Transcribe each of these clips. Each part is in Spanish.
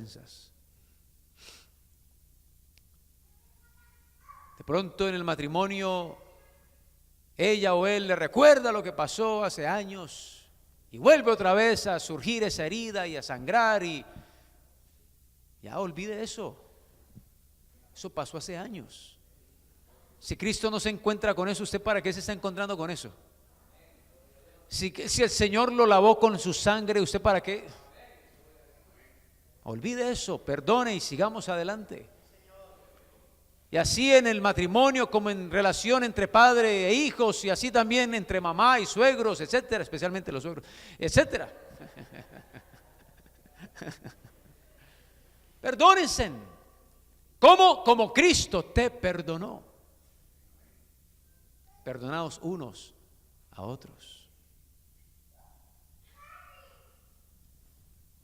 ofensas. De pronto en el matrimonio, ella o él le recuerda lo que pasó hace años y vuelve otra vez a surgir esa herida y a sangrar y ya olvide eso. Eso pasó hace años. Si Cristo no se encuentra con eso, ¿usted para qué se está encontrando con eso? Si el Señor lo lavó con su sangre, ¿usted para qué? Olvide eso, perdone y sigamos adelante. Y así en el matrimonio, como en relación entre padre e hijos, y así también entre mamá y suegros, etcétera, especialmente los suegros, etcétera. Perdónense. ¿Cómo? Como Cristo te perdonó. Perdonaos unos a otros.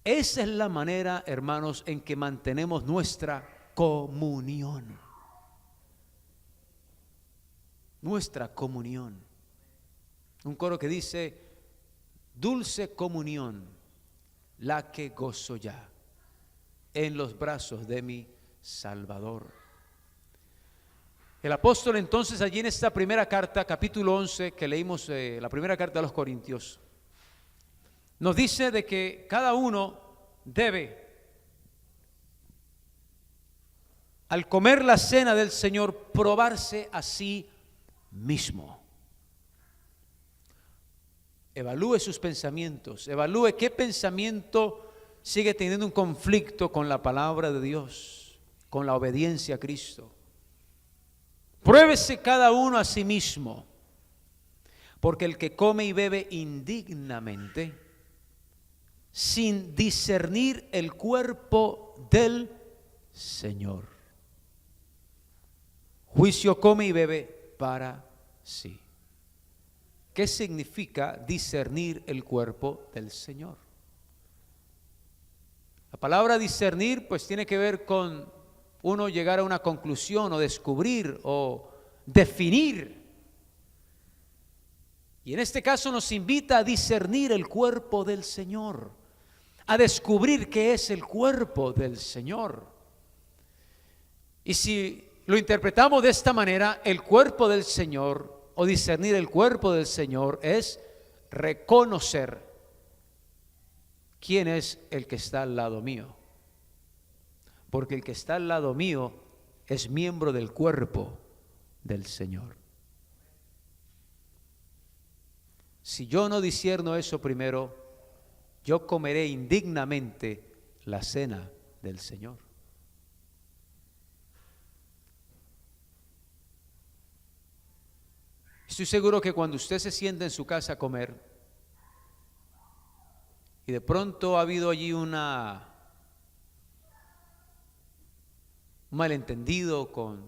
Esa es la manera, hermanos, en que mantenemos nuestra comunión. Nuestra comunión. Un coro que dice: dulce comunión, la que gozo ya en los brazos de mi Salvador. El apóstol entonces allí en esta primera carta, capítulo 11, que leímos, la primera carta a los Corintios, nos dice de que cada uno debe, al comer la cena del Señor, probarse a sí mismo. Evalúe sus pensamientos, evalúe qué pensamiento sigue teniendo un conflicto con la palabra de Dios, con la obediencia a Cristo. Pruébese cada uno a sí mismo, porque el que come y bebe indignamente, sin discernir el cuerpo del Señor, juicio come y bebe para sí. ¿Qué significa discernir el cuerpo del Señor? La palabra discernir pues tiene que ver con uno llegar a una conclusión o descubrir o definir. Y en este caso nos invita a discernir el cuerpo del Señor, a descubrir qué es el cuerpo del Señor. Y si lo interpretamos de esta manera, el cuerpo del Señor o discernir el cuerpo del Señor es reconocer quién es el que está al lado mío. Porque el que está al lado mío es miembro del cuerpo del Señor. Si yo no discierno eso primero, yo comeré indignamente la cena del Señor. Estoy seguro que cuando usted se sienta en su casa a comer y de pronto ha habido allí un malentendido con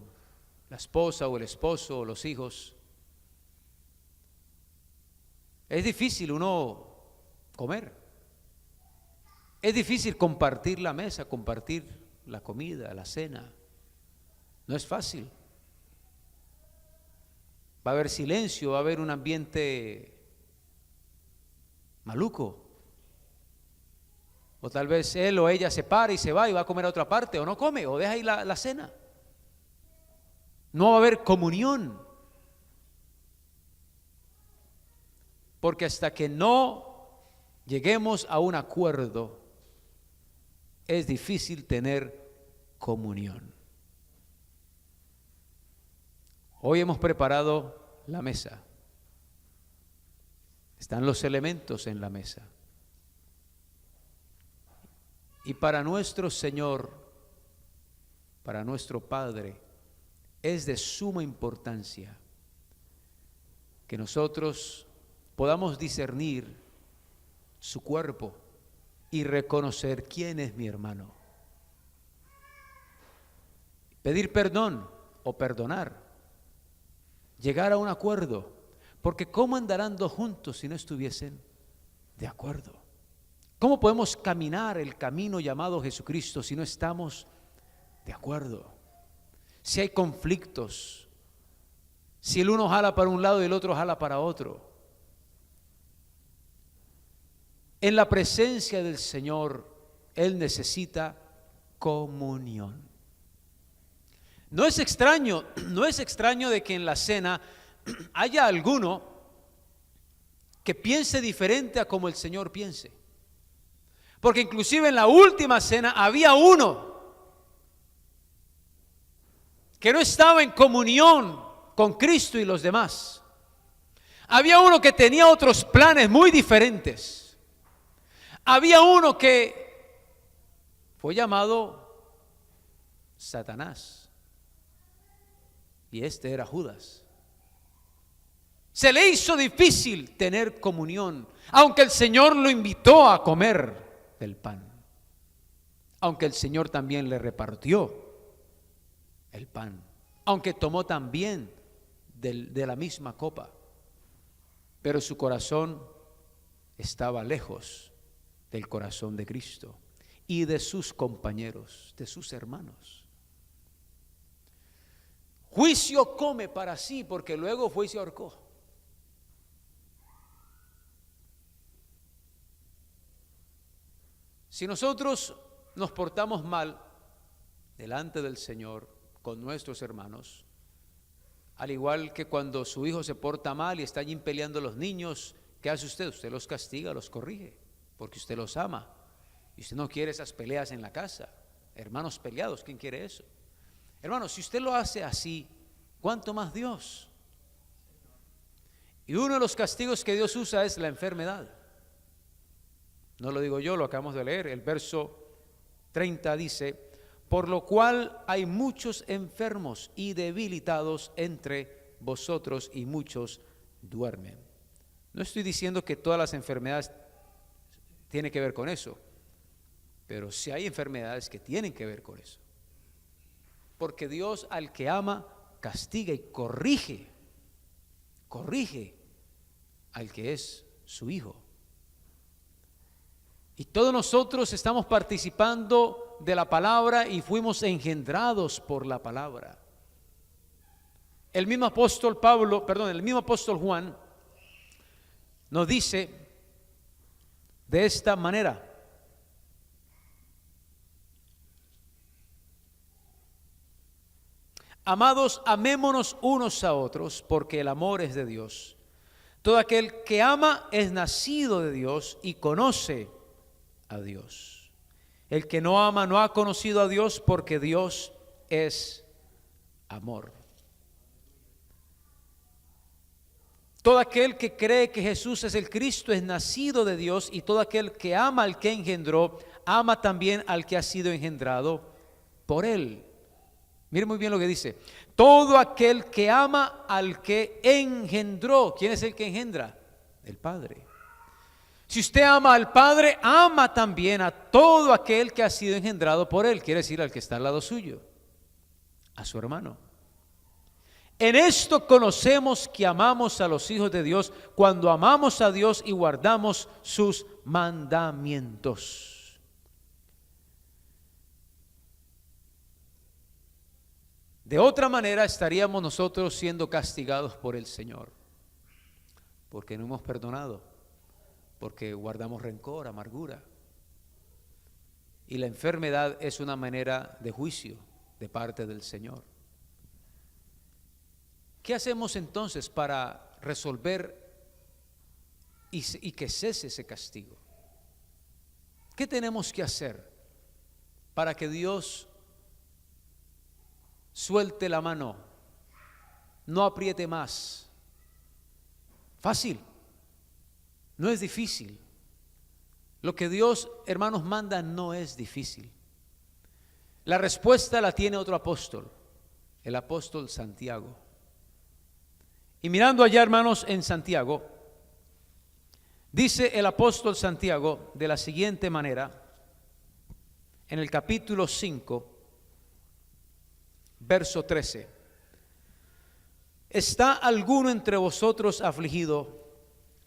la esposa o el esposo o los hijos, es difícil uno comer. Es difícil compartir la mesa, compartir la comida, la cena. No es fácil. Va a haber silencio, va a haber un ambiente maluco. O tal vez él o ella se para y se va y va a comer a otra parte, o no come, o deja ahí la cena. No va a haber comunión. Porque hasta que no lleguemos a un acuerdo, es difícil tener comunión. Hoy hemos preparado la mesa. Están los elementos en la mesa. Y para nuestro Señor, para nuestro Padre, es de suma importancia que nosotros podamos discernir su cuerpo y reconocer quién es mi hermano. Pedir perdón o perdonar. Llegar a un acuerdo, porque ¿cómo andarán dos juntos si no estuviesen de acuerdo? ¿Cómo podemos caminar el camino llamado Jesucristo si no estamos de acuerdo? Si hay conflictos, si el uno jala para un lado y el otro jala para otro. En la presencia del Señor, Él necesita comunión. No es extraño de que en la cena haya alguno que piense diferente a como el Señor piense. Porque inclusive en la última cena había uno que no estaba en comunión con Cristo y los demás. Había uno que tenía otros planes muy diferentes. Había uno que fue llamado Satanás. Y este era Judas. Se le hizo difícil tener comunión, aunque el Señor lo invitó a comer del pan. Aunque el Señor también le repartió el pan. Aunque tomó también de la misma copa. Pero su corazón estaba lejos del corazón de Cristo y de sus compañeros, de sus hermanos. Juicio come para sí, porque luego fue y se ahorcó. Si nosotros nos portamos mal delante del Señor con nuestros hermanos, al igual que cuando su hijo se porta mal y está allí peleando los niños, ¿qué hace usted? Usted los castiga, los corrige, porque usted los ama. Y usted no quiere esas peleas en la casa. Hermanos peleados, ¿quién quiere eso? Hermanos, si usted lo hace así, ¿cuánto más Dios? Y uno de los castigos que Dios usa es la enfermedad. No lo digo yo, lo acabamos de leer. El verso 30 dice: por lo cual hay muchos enfermos y debilitados entre vosotros y muchos duermen. No estoy diciendo que todas las enfermedades tienen que ver con eso, pero sí hay enfermedades que tienen que ver con eso. Porque Dios al que ama castiga y corrige al que es su hijo. Y todos nosotros estamos participando de la palabra y fuimos engendrados por la palabra. El mismo apóstol Juan nos dice de esta manera: amados, amémonos unos a otros, porque el amor es de Dios. Todo aquel que ama es nacido de Dios y conoce a Dios. El que no ama no ha conocido a Dios, porque Dios es amor. Todo aquel que cree que Jesús es el Cristo es nacido de Dios, y todo aquel que ama al que engendró, ama también al que ha sido engendrado por él. Mire muy bien lo que dice: todo aquel que ama al que engendró. ¿Quién es el que engendra? El Padre. Si usted ama al Padre, ama también a todo aquel que ha sido engendrado por él. Quiere decir al que está al lado suyo, a su hermano. En esto conocemos que amamos a los hijos de Dios, cuando amamos a Dios y guardamos sus mandamientos. De otra manera estaríamos nosotros siendo castigados por el Señor, porque no hemos perdonado, porque guardamos rencor, amargura. Y la enfermedad es una manera de juicio de parte del Señor. ¿Qué hacemos entonces para resolver y que cese ese castigo? ¿Qué tenemos que hacer para que Dios suelte la mano, no apriete más? Fácil, no es difícil. Lo que Dios, hermanos, manda no es difícil. La respuesta la tiene otro apóstol, el apóstol Santiago. Y mirando allá, hermanos, en Santiago, dice el apóstol Santiago de la siguiente manera, en el capítulo 5, verso 13: ¿está alguno entre vosotros afligido?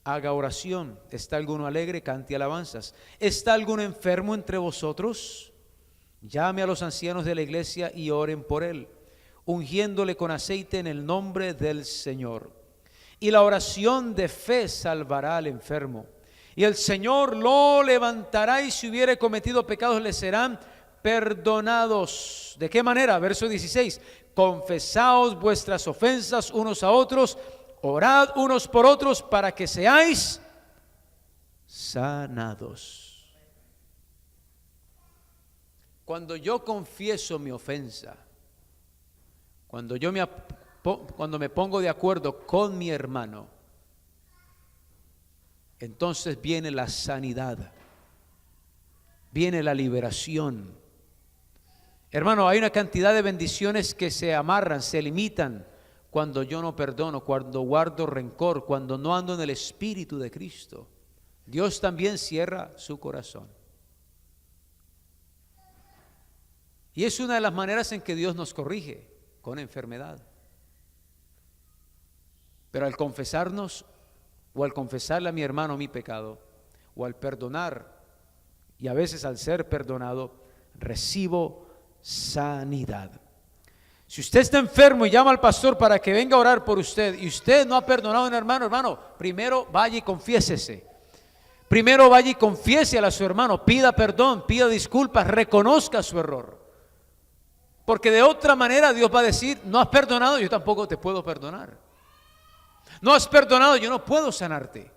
Haga oración. ¿Está alguno alegre? Cante alabanzas. ¿Está alguno enfermo entre vosotros? Llame a los ancianos de la iglesia y oren por él, ungiéndole con aceite en el nombre del Señor. Y la oración de fe salvará al enfermo, y el Señor lo levantará, y si hubiere cometido pecados le serán perdonados. ¿De qué manera? Verso 16. Confesaos vuestras ofensas unos a otros, orad unos por otros para que seáis sanados. Cuando yo confieso mi ofensa, cuando me pongo de acuerdo con mi hermano, entonces viene la sanidad, viene la liberación. Hermano, hay una cantidad de bendiciones que se amarran, se limitan cuando yo no perdono, cuando guardo rencor, cuando no ando en el Espíritu de Cristo. Dios también cierra su corazón. Y es una de las maneras en que Dios nos corrige, con enfermedad. Pero al confesarnos, o al confesarle a mi hermano mi pecado, o al perdonar, y a veces al ser perdonado, recibo sanidad. Si usted está enfermo y llama al pastor para que venga a orar por usted, y usted no ha perdonado a un hermano, primero vaya y confiésese. Primero vaya y confiese a su hermano, pida perdón, pida disculpas, reconozca su error. Porque de otra manera Dios va a decir: no has perdonado, yo tampoco te puedo perdonar. No has perdonado, yo no puedo sanarte.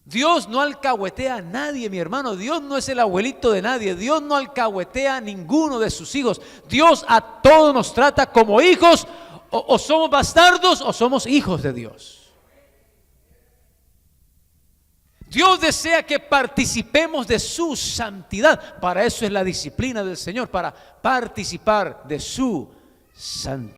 Dios no alcahuetea a nadie, mi hermano. Dios no es el abuelito de nadie. Dios no alcahuetea a ninguno de sus hijos. Dios a todos nos trata como hijos. O somos bastardos o somos hijos de Dios. Dios desea que participemos de su santidad. Para eso es la disciplina del Señor, para participar de su santidad.